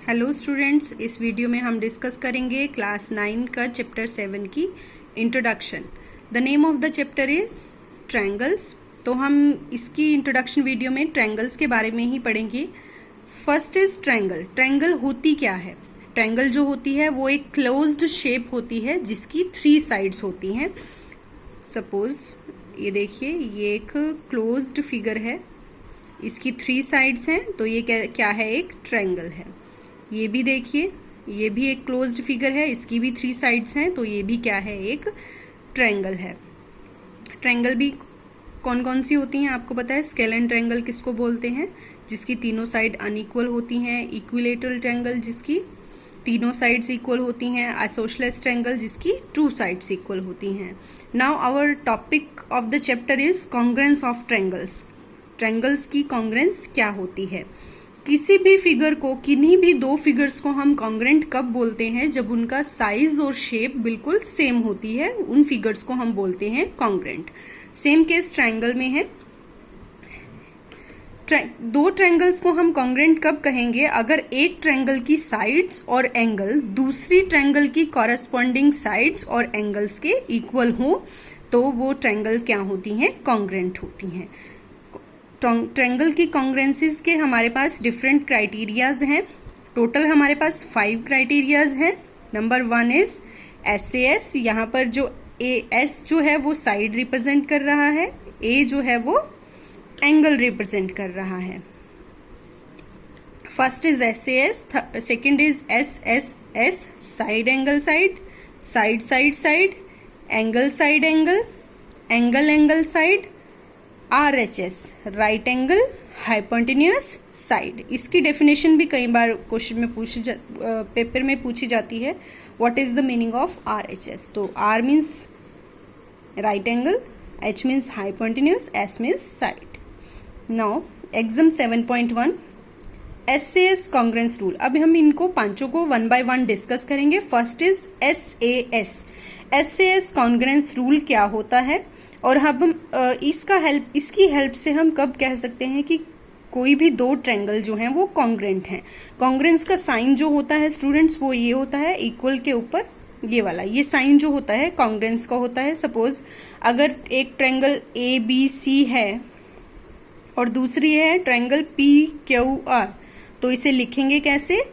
Hello students, इस video में हम डिस्कस करेंगे क्लास 9 का चैप्टर 7 की introduction. The name of the chapter is triangles. तो हम इसकी इंट्रोडक्शन वीडियो में ट्रायंगल्स के बारे में ही पढ़ेंगे। First is triangle. ट्रायंगल होती क्या है? ट्रायंगल जो होती है वो एक क्लोज्ड शेप होती है जिसकी 3 साइड्स होती हैं। सपोज ये देखिए, ये एक क्लोज्ड फिगर है, इसकी 3 साइड्स हैं, तो ये क्या है? एक ट्रायंगल है। ये भी देखिए, ये भी एक क्लोज्ड फिगर है, इसकी भी 3 साइड्स हैं, तो ये भी क्या है? एक ट्रायंगल है। ट्रायंगल भी कौन कौन सी होती हैं आपको पता है? स्केलेन ट्रायंगल किसको बोलते हैं? जिसकी तीनों साइड अनइक्वल होती हैं। इक्विलेटरल ट्रायंगल जिसकी तीनों साइड्स इक्वल होती हैं। आइसोसेलेस ट्रायंगल जिसकी 2 साइड्स इक्वल होती हैं। Now our topic of the chapter is congruence of triangles. Triangles की कॉन्ग्रेंस क्या होती है? किसी भी फिगर को, किन्हीं भी 2 फिगर्स को हम कॉन्ग्रेंट कब बोलते हैं? जब उनका साइज और शेप बिल्कुल सेम होती है, उन फिगर्स को हम बोलते हैं कॉन्ग्रेंट। सेम केस ट्रायंगल में है। 2 ट्रायंगल्स को हम कॉन्ग्रेंट कब कहेंगे? अगर एक ट्रायंगल की साइड्स और एंगल दूसरी ट्रायंगल की कॉरेस्पॉन्डिंग साइड्स और एंगल्स के इक्वल हो, तो वो ट्रायंगल क्या होती हैं? कॉन्ग्रेंट होती हैं। ट्रायंगल की कॉन्ग्रेंसीज के हमारे पास डिफरेंट क्राइटेरियाज हैं। टोटल हमारे पास 5 क्राइटेरियाज हैं। Number 1 is SAS। यहाँ पर जो AS जो है वो साइड रिप्रेजेंट कर रहा है, A जो है वो एंगल रिप्रेजेंट कर रहा है। First is SAS, second is SSS, side angle side, side side side, angle side angle, angle angle side, RHS, right angle hypotenuse side. इसकी डेफिनेशन भी कई बार क्वेश्चन में पेपर में पूछी जाती है। What is the meaning of RHS? तो R means right angle, H means hypotenuse, S means side. Now exam 7.1 SAS congruence rule. अब हम इनको पांचों को 1 by 1 डिस्कस करेंगे। First is SAS। SAS congruence rule क्या होता है और हम इसकी हेल्प से हम कब कह सकते हैं कि कोई भी 2 ट्रायंगल जो हैं वो कॉन्ग्रेंट हैं? कॉन्ग्रेंस का साइन जो होता है स्टूडेंट्स, वो ये होता है इक्वल के ऊपर ये वाला, ये साइन जो होता है कॉन्ग्रेंस का होता है। सपोज अगर एक ट्रायंगल ABC है और दूसरी है ट्रायंगल PQR, तो इसे लिखेंगे कैसे?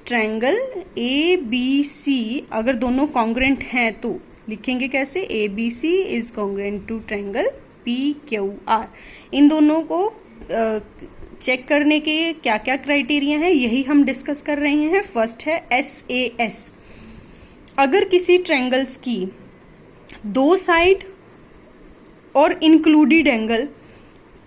ट्रायंगल ABC अगर दोनों कॉन्ग्रेंट हैं तो लिखेंगे कैसे? ABC is congruent to triangle PQR। इन दोनों को चेक करने के क्या क्या क्राइटेरिया हैं, यही हम डिस्कस कर रहे हैं। फर्स्ट है SAS। अगर किसी ट्रायंगल्स की 2 साइड और इंक्लूडेड एंगल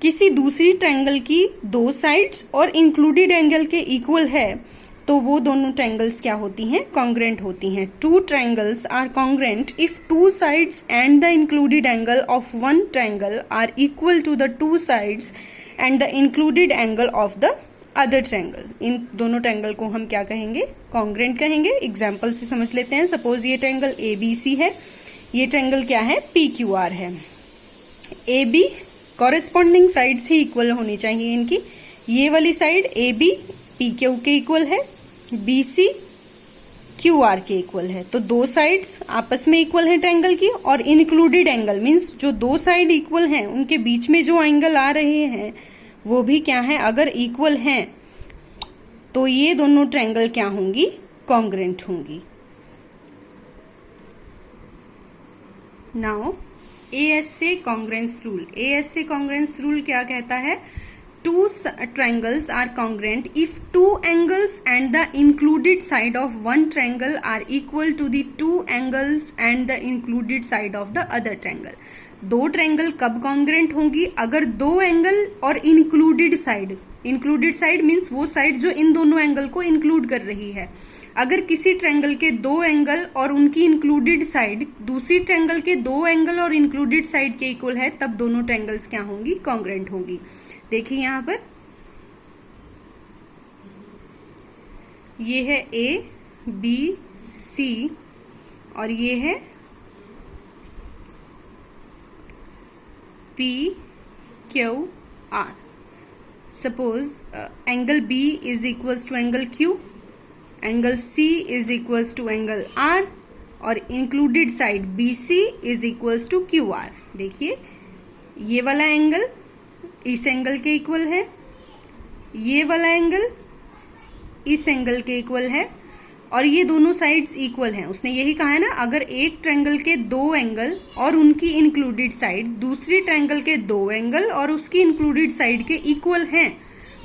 किसी दूसरी ट्रायंगल की 2 साइड्स और इंक्लूडेड एंगल के इक्वल है, तो वो दोनों ट्रायंगल्स क्या होती हैं? कॉन्ग्रेंट होती हैं। 2 triangles are congruent if 2 sides and the included angle of 1 triangle are equal to the 2 sides and the included angle of the other triangle. इन दोनों ट्रायंगल को हम क्या कहेंगे? कॉन्ग्रेंट कहेंगे। एग्जाम्पल से समझ लेते हैं। सपोज ये ट्रायंगल ABC है, ये ट्रायंगल क्या है? PQR है। AB कॉरेस्पॉन्डिंग साइड्स ही इक्वल होनी चाहिए इनकी। ये वाली साइड AB PQ के इक्वल है, BC QR के इक्वल है, तो 2 साइड्स आपस में इक्वल है ट्रायंगल की। और इंक्लूडेड एंगल मीन्स जो 2 साइड इक्वल हैं उनके बीच में जो एंगल आ रहे हैं वो भी क्या है? अगर इक्वल हैं तो ये दोनों ट्रायंगल क्या होंगी? कॉन्ग्रेंट होंगी। Now ASA congruence rule. ASA congruence rule क्या कहता है? 2 triangles are congruent if 2 angles and the included side of one triangle are equal to the 2 angles and the included side of the other triangle। 2 triangle कब congruent होंगी? अगर 2 angle और included side means वो side जो इन दोनों angle को include कर रही है। अगर किसी ट्रायंगल के 2 एंगल और उनकी इंक्लूडेड साइड दूसरी ट्रायंगल के 2 एंगल और इंक्लूडेड साइड के इक्वल है, तब दोनों ट्रायंगल्स क्या होंगी? कॉन्ग्रेंट होंगी। देखिए यहां पर ये है ABC और ये है PQR। Suppose angle B is equals to angle Q angle C is equals to angle R, और included side B C is equals to Q R. देखिए ये वाला एंगल इस एंगल के इक्वल है, ये वाला एंगल इस एंगल के इक्वल है, और ये दोनों साइड्स इक्वल हैं। उसने यही कहा है ना, अगर एक ट्रायंगल के दो एंगल और उनकी इंक्लूडेड साइड दूसरी ट्रायंगल के दो एंगल और उसकी इंक्लूडेड साइड के इक्वल हैं,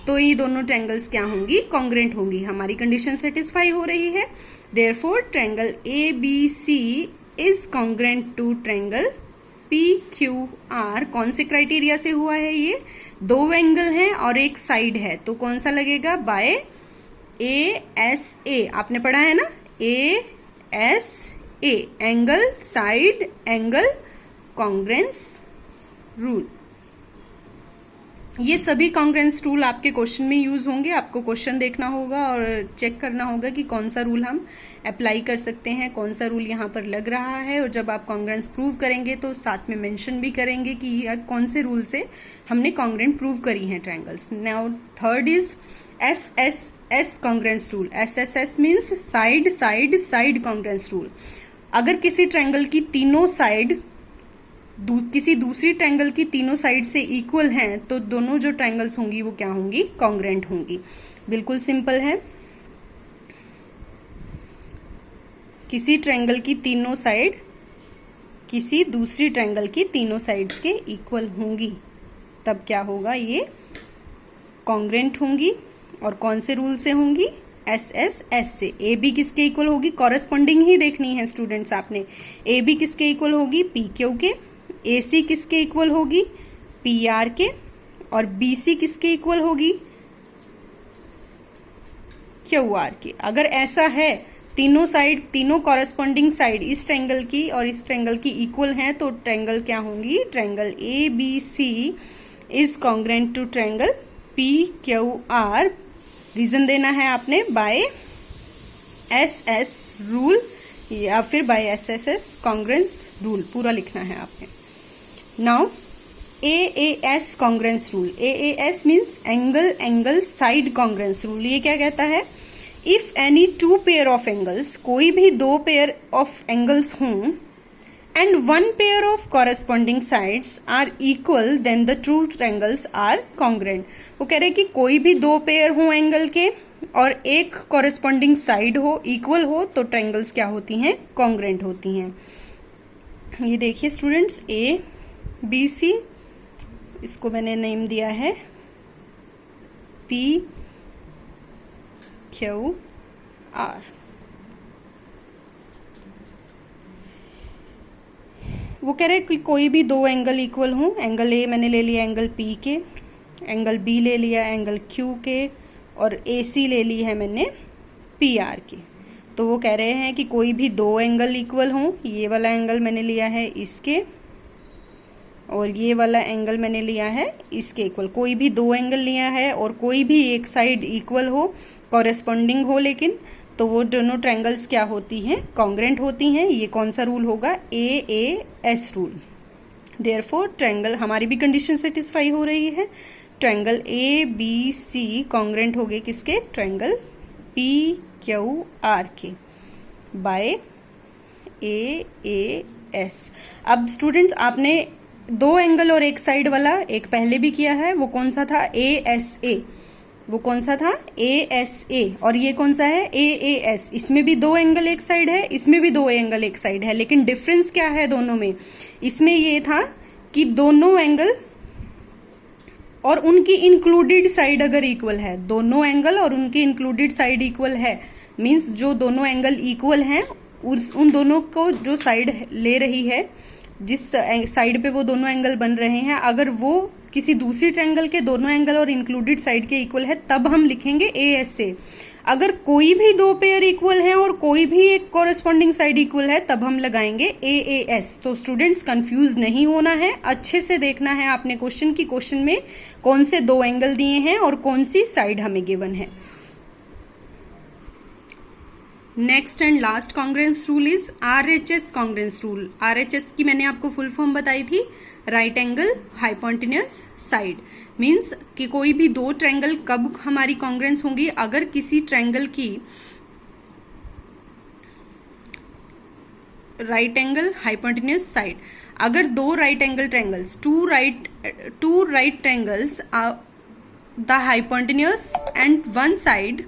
तो ये दोनों ट्रायंगल्स क्या होंगी, कॉन्ग्रेंट होंगी। हमारी कंडीशन सेटिस्फाई हो रही है। Therefore triangle A B C is congruent to triangle P Q R. कौन से क्राइटेरिया से हुआ है ये, दो एंगल हैं और एक साइड है, तो कौन सा लगेगा, बाय ए एस ए। आपने पढ़ा है ना, A S A, angle side angle congruence rule. ये सभी कॉन्ग्रेंस रूल आपके क्वेश्चन में यूज होंगे। आपको क्वेश्चन देखना होगा और चेक करना होगा कि कौन सा रूल हम अप्लाई कर सकते हैं, कौन सा रूल यहाँ पर लग रहा है। और जब आप कॉन्ग्रेंस प्रूव करेंगे तो साथ में मेंशन भी करेंगे कि कौन से रूल से हमने कॉन्ग्रेंट प्रूव करी हैं triangles. Now third is S S S congruence rule. S S S means side side side congruence rule. अगर किसी ट्रायंगल की तीनों साइड किसी दूसरी ट्रायंगल की तीनों साइड से इक्वल हैं, तो दोनों जो ट्रायंगल्स होंगी वो क्या होंगी, कॉन्ग्रेंट होंगी। बिल्कुल सिंपल है। किसी ट्रायंगल की तीनों साइड किसी दूसरी ट्रायंगल की तीनों साइड्स के इक्वल होंगी, तब क्या होगा, ये कॉन्ग्रेंट होंगी। और कौन से रूल से होंगी, एस एस एस से। ए बी किसके इक्वल होगी, कॉरेस्पॉन्डिंग ही देखनी है स्टूडेंट्स आपने। ए बी किसके इक्वल होगी, पी क्यू के। ए सी किसके इक्वल होगी, पी आर के। और बी सी किसके इक्वल होगी, क्यू आर के। अगर ऐसा है, तीनों साइड तीनों कॉरेस्पॉन्डिंग साइड इस ट्रायंगल की और इस ट्रायंगल की इक्वल हैं, तो ट्रायंगल क्या होंगी, triangle A B C is congruent to triangle P Q R. Reason देना है आपने बाय एस एस रूल या फिर by S S S congruence rule, पूरा लिखना है आपने। Now A S congruence rule. A S means angle angle side congruence rule. ये क्या कहता है, if any two pair of angles, कोई भी दो पेयर ऑफ एंगल्स हों, and one pair of corresponding sides are equal, then the two triangles are congruent. वो कह रहे हैं कि कोई भी दो पेयर हो एंगल के और एक कॉरेस्पॉन्डिंग साइड हो, इक्वल हो, तो ट्रायंगल्स क्या होती हैं, कॉन्ग्रेंट होती हैं। ये देखिए स्टूडेंट्स, ए बी सी, इसको मैंने नेम दिया है पी क्यू आर। वो कह रहे हैं कि कोई भी दो एंगल इक्वल हों, एंगल ए मैंने ले लिया एंगल पी के, एंगल बी ले लिया एंगल क्यू के, और ए सी ले ली है मैंने पी आर की। तो वो कह रहे हैं कि कोई भी दो एंगल इक्वल हों, ये वाला एंगल मैंने लिया है इसके और ये वाला एंगल मैंने लिया है इसके इक्वल। कोई भी दो एंगल लिया है और कोई भी एक साइड इक्वल हो, कॉरेस्पॉन्डिंग हो लेकिन, तो वो दोनों ट्रायंगल्स क्या होती हैं, कॉन्ग्रेंट होती हैं। ये कौन सा रूल होगा, A S rule. Therefore triangle, हमारी भी कंडीशन सेटिस्फाई हो रही है। Triangle A B C congruent हो गए किसके, ट्रायंगल पी क्यू आर के बाय ए एस। अब स्टूडेंट्स आपने दो एंगल और एक साइड वाला एक पहले भी किया है, वो कौन सा था, ए एस ए। वो कौन सा था, ए एस ए। और ये कौन सा है, ए एस। इसमें भी दो एंगल एक साइड है, इसमें भी दो एंगल एक साइड है, लेकिन डिफरेंस क्या है दोनों में। इसमें ये था कि दोनों एंगल और उनकी इंक्लूडेड साइड अगर इक्वल है, दोनों एंगल और उनकी इंक्लूडेड साइड इक्वल है, मीन्स जो दोनों एंगल इक्वल हैं उन दोनों को जो साइड ले रही है, जिस साइड पे वो दोनों एंगल बन रहे हैं, अगर वो किसी दूसरी ट्रायंगल के दोनों एंगल और इंक्लूडेड साइड के इक्वल है, तब हम लिखेंगे ए एस से। अगर कोई भी दो पेयर इक्वल हैं और कोई भी एक कॉरेस्पॉन्डिंग साइड इक्वल है, तब हम लगाएंगे ए एस। तो स्टूडेंट्स कंफ्यूज नहीं होना है, अच्छे से देखना है आपने क्वेश्चन की, क्वेश्चन में कौन से दो एंगल दिए हैं और कौन सी साइड हमें गिवन है। Next and last congruence rule is RHS congruence rule. RHS की मैंने आपको फुल फॉर्म बताई थी, right angle hypotenuse side. Means कि कोई भी दो ट्रायंगल कब हमारी कॉन्ग्रेंस होंगी, अगर किसी ट्रायंगल की राइट एंगल हाइपोटेन्यूज साइड। अगर दो right angle triangles, two right triangles the hypotenuse and one side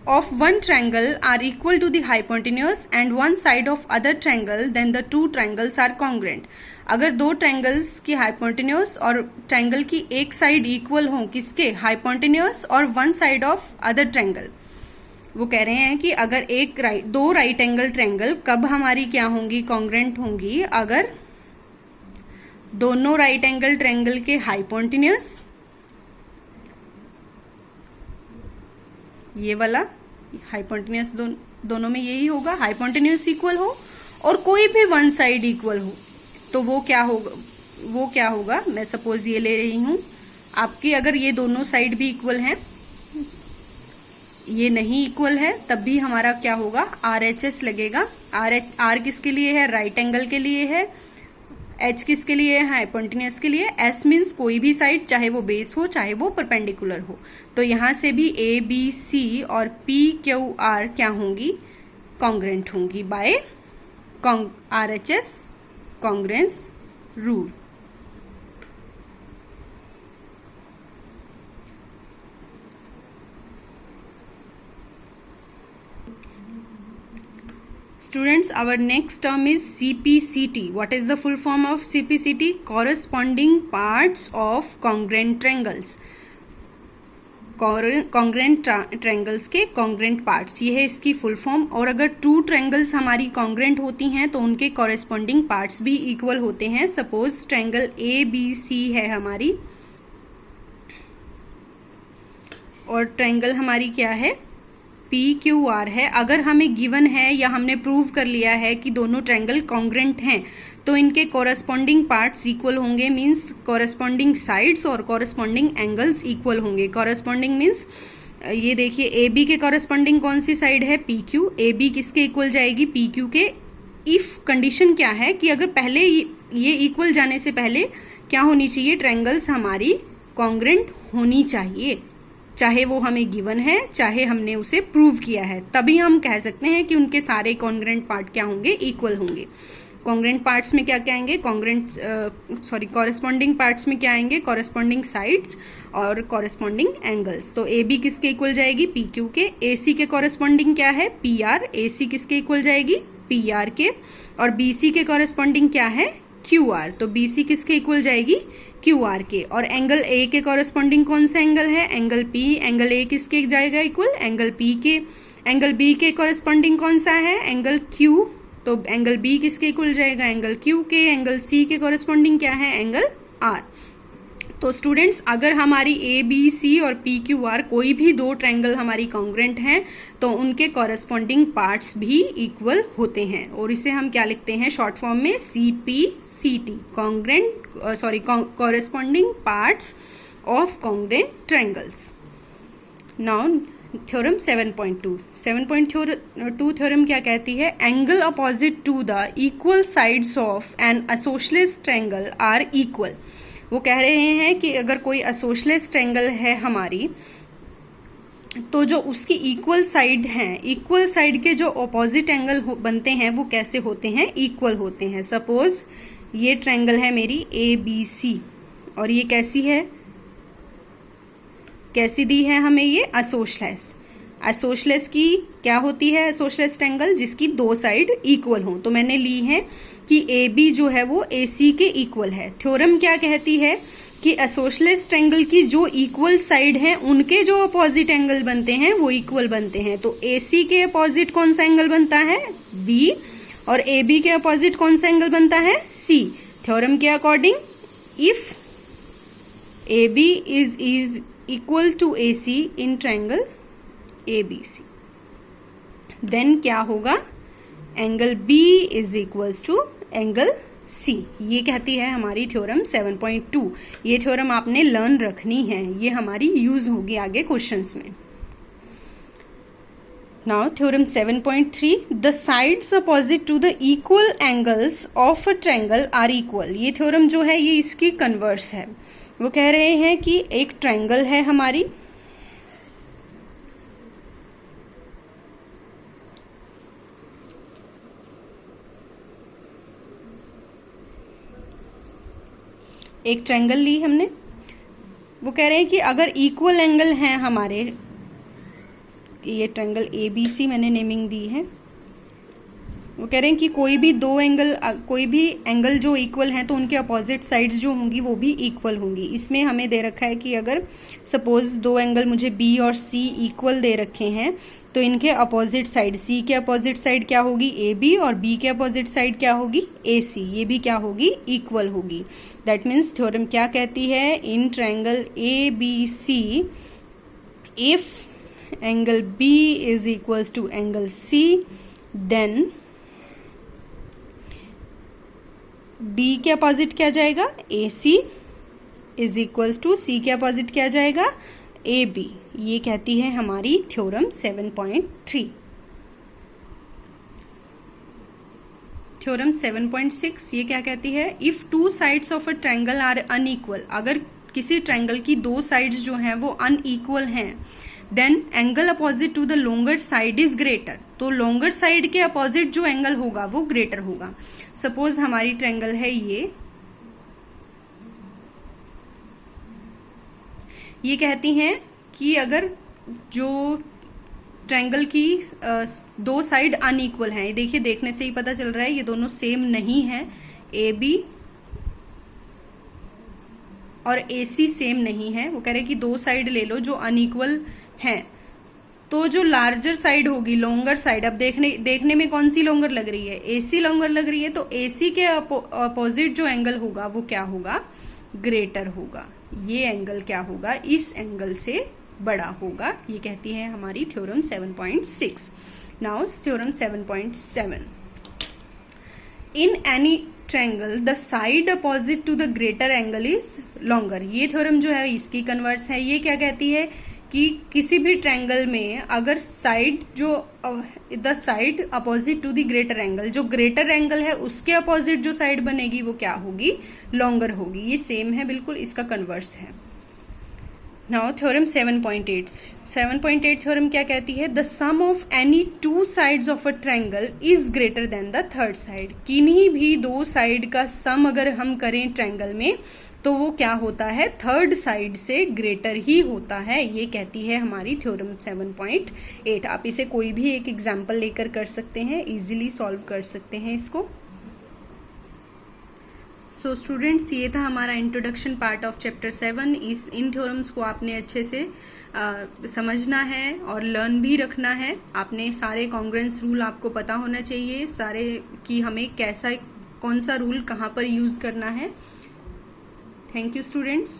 of one triangle are equal to the hypotenuse and one side of other triangle, then the two triangles are congruent। अगर दो triangles की hypotenuse और triangle की एक side equal हो, किसके, hypotenuse और one side of other triangle, वो कह रहे हैं कि अगर दो राइट एंगल ट्रायंगल कब हमारी क्या होंगी, कॉन्ग्रेंट होंगी, अगर दोनों राइट एंगल ट्रायंगल के हाइपोटेन्यूज, ये वाला हाइपोटेन्यूज दोनों में यही होगा, हाइपोटेन्यूज इक्वल हो और कोई भी वन साइड इक्वल हो, तो वो क्या होगा, मैं सपोज ये ले रही हूं आपकी, अगर ये दोनों साइड भी इक्वल हैं, ये नहीं इक्वल है, तब भी हमारा क्या होगा, RHS लगेगा। R किसके लिए है, राइट एंगल के लिए है, H किसके लिए है, हाइपोटेन्यूज के लिए, S मीन्स कोई भी साइड, चाहे वो बेस हो चाहे वो परपेंडिकुलर हो। तो यहां से भी ABC और PQR क्या होंगी, कॉन्ग्रेंट होंगी by RHS congruence rule. Students, our next term is CPCT. What is the full form of CPCT? Corresponding parts of congruent triangles. Congruent triangles के कॉन्ग्रेंट पार्ट्स, ये है इसकी फुल फॉर्म। और अगर टू ट्रायंगल्स हमारी congruent होती हैं तो उनके कॉरेस्पॉन्डिंग पार्ट्स भी इक्वल होते हैं। सपोज ट्रायंगल ABC है हमारी और ट्रायंगल हमारी क्या है, PQR है। अगर हमें गिवन है या हमने प्रूव कर लिया है कि दोनों ट्रायंगल कॉन्ग्रेंट हैं तो इनके कॉरेस्पॉन्डिंग पार्ट्स इक्वल होंगे, मींस कॉरेस्पॉन्डिंग साइड्स और कॉरेस्पॉन्डिंग एंगल्स इक्वल होंगे। कॉरेस्पॉन्डिंग मींस ये देखिए AB के कॉरेस्पॉन्डिंग कौन सी साइड है, PQ। AB किसके इक्वल जाएगी, PQ के। इफ कंडीशन क्या है कि अगर पहले ये इक्वल जाने से पहले क्या होनी चाहिए, ट्रायंगल्स हमारी कॉन्ग्रेंट होनी चाहिए, चाहे वो हमें गिवन है चाहे हमने उसे प्रूव किया है, तभी हम कह सकते हैं कि उनके सारे कॉन्ग्रेंट पार्ट क्या होंगे, इक्वल होंगे। कॉन्ग्रेंट पार्ट्स में क्या क्या आएंगे, कॉरेस्पॉन्डिंग पार्ट्स में क्या आएंगे, कॉरेस्पॉन्डिंग साइड्स और कॉरेस्पॉन्डिंग एंगल्स। तो AB किसके इक्वल जाएगी, PQ के। AC के कॉरेस्पॉन्डिंग क्या है, PR। AC किसके इक्वल जाएगी, PR के। और BC के कॉरेस्पॉन्डिंग क्या है, QR। तो BC किसके इक्वल जाएगी, QR के। और एंगल A के कॉरेस्पॉन्डिंग कौन सा एंगल है, एंगल P। एंगल A किसके जाएगा इक्वल, एंगल P के। एंगल B के कॉरेस्पॉन्डिंग कौन सा है, एंगल Q। तो एंगल B किसके इक्वल जाएगा, एंगल Q के। एंगल C के कॉरेस्पॉन्डिंग क्या है, एंगल R। तो स्टूडेंट्स, अगर हमारी ABC और PQR कोई भी दो ट्रायंगल हमारी कॉन्ग्रेंट हैं तो उनके कॉरेस्पॉन्डिंग पार्ट्स भी इक्वल होते हैं, और इसे हम क्या लिखते हैं शॉर्ट फॉर्म में, CPCT, corresponding parts of congruent triangles. Now theorem 7.2 theorem क्या कहती है, angle opposite to the equal sides of an isosceles triangle are equal. वो कह रहे हैं कि अगर कोई आइसोसेलेस ट्रायंगल है हमारी, तो जो उसकी इक्वल साइड हैं, इक्वल साइड के जो अपोजिट एंगल बनते हैं वो कैसे होते हैं, इक्वल होते हैं। सपोज ये ट्रायंगल है मेरी ABC और ये कैसी है, कैसी दी है हमें, ये आइसोसेलेस। आइसोसेलेस की क्या होती है, आइसोसेलेस ट्रायंगल जिसकी दो साइड इक्वल हो। तो मैंने ली है कि AB जो है वो AC के इक्वल है। थ्योरम क्या कहती है कि आइसोसेलेस ट्रायंगल की जो इक्वल साइड है उनके जो अपोजिट एंगल बनते हैं वो इक्वल बनते हैं। तो AC के अपोजिट कौन सा एंगल बनता है, B, और AB के अपोजिट कौन सा एंगल बनता है, C। थ्योरम के according if AB is equal to AC in triangle ABC, then क्या होगा, angle B is equals to angle C। ये कहती है हमारी थ्योरम 7.2। ये थ्योरम आपने लर्न रखनी है, ये हमारी यूज होगी आगे क्वेश्चंस में। Now theorem 7.3, the sides opposite to the equal angles of a triangle are equal. ये थ्योरम जो है ये इसकी कन्वर्स है। वो कह रहे हैं कि एक ट्रायंगल है हमारी, एक ट्रायंगल ली हमने, वो कह रहे हैं कि अगर इक्वल एंगल हैं हमारे, ये ट्रायंगल ABC मैंने नेमिंग दी है, वो कह रहे हैं कि कोई भी एंगल जो इक्वल हैं तो उनके अपोजिट साइड्स जो होंगी वो भी इक्वल होंगी। इसमें हमें दे रखा है कि अगर सपोज दो एंगल मुझे B और C इक्वल दे रखे हैं तो इनके अपोजिट साइड, C के अपोजिट साइड क्या होगी AB और B के अपोजिट साइड क्या होगी AC, ये भी क्या होगी इक्वल होगी। दैट मीन्स थ्योरम क्या कहती है, in triangle ABC if angle B is equals to angle C then B के अपोजिट क्या जाएगा AC is equals to C के अपोजिट क्या जाएगा AB। ये कहती है हमारी थ्योरम 7.3। थ्योरम 7.6 ये क्या कहती है, if two sides of a triangle are unequal, अगर किसी ट्रायंगल की दो साइड्स जो हैं वो अनइक्वल हैं, then angle opposite to the longer side is greater, तो लोंगर साइड के अपोजिट जो एंगल होगा वो ग्रेटर होगा। सपोज हमारी ट्रायंगल है ये कहती हैं कि अगर जो ट्रायंगल की दो साइड अनइक्वल हैं, देखिए देखने से ही पता चल रहा है ये दोनों सेम नहीं है, AB और AC सेम नहीं है। वो कह रहे हैं कि दो साइड ले लो जो अनइक्वल हैं, तो जो लार्जर साइड होगी लॉन्गर साइड, अब देखने में कौन सी लॉन्गर लग रही है, AC लॉन्गर लग रही है, तो AC के अपोजिट जो एंगल होगा वो क्या होगा ग्रेटर होगा। ये एंगल क्या होगा इस एंगल से बड़ा होगा। ये कहती है हमारी theorem 7.6। Now theorem 7.7, in any triangle the side opposite to the greater angle is longer. ये थ्योरम जो है इसकी कन्वर्स है। ये क्या कहती है कि किसी भी ट्रायंगल में अगर साइड जो the side opposite to the greater angle, जो ग्रेटर एंगल है उसके अपोजिट जो साइड बनेगी वो क्या होगी लॉन्गर होगी। ये सेम है बिल्कुल, इसका कन्वर्स है। Now theorem 7.8। 7.8 थ्योरम क्या कहती है, the sum of any two sides of a triangle is greater than the third side. किन्हीं भी दो साइड का सम अगर हम करें ट्रायंगल में तो वो क्या होता है थर्ड साइड से ग्रेटर ही होता है। ये कहती है हमारी थ्योरम 7.8। आप इसे कोई भी एक एग्जाम्पल लेकर कर सकते हैं, इजीली सॉल्व कर सकते हैं इसको। सो स्टूडेंट्स, ये था हमारा introduction part of chapter 7। In theorems को आपने अच्छे से समझना है और लर्न भी रखना है। आपने सारे कॉन्ग्रुएंस रूल आपको पता होना चाहिए, सारे कि हमें कौन सा रूल कहाँ पर यूज करना है। Thank you students.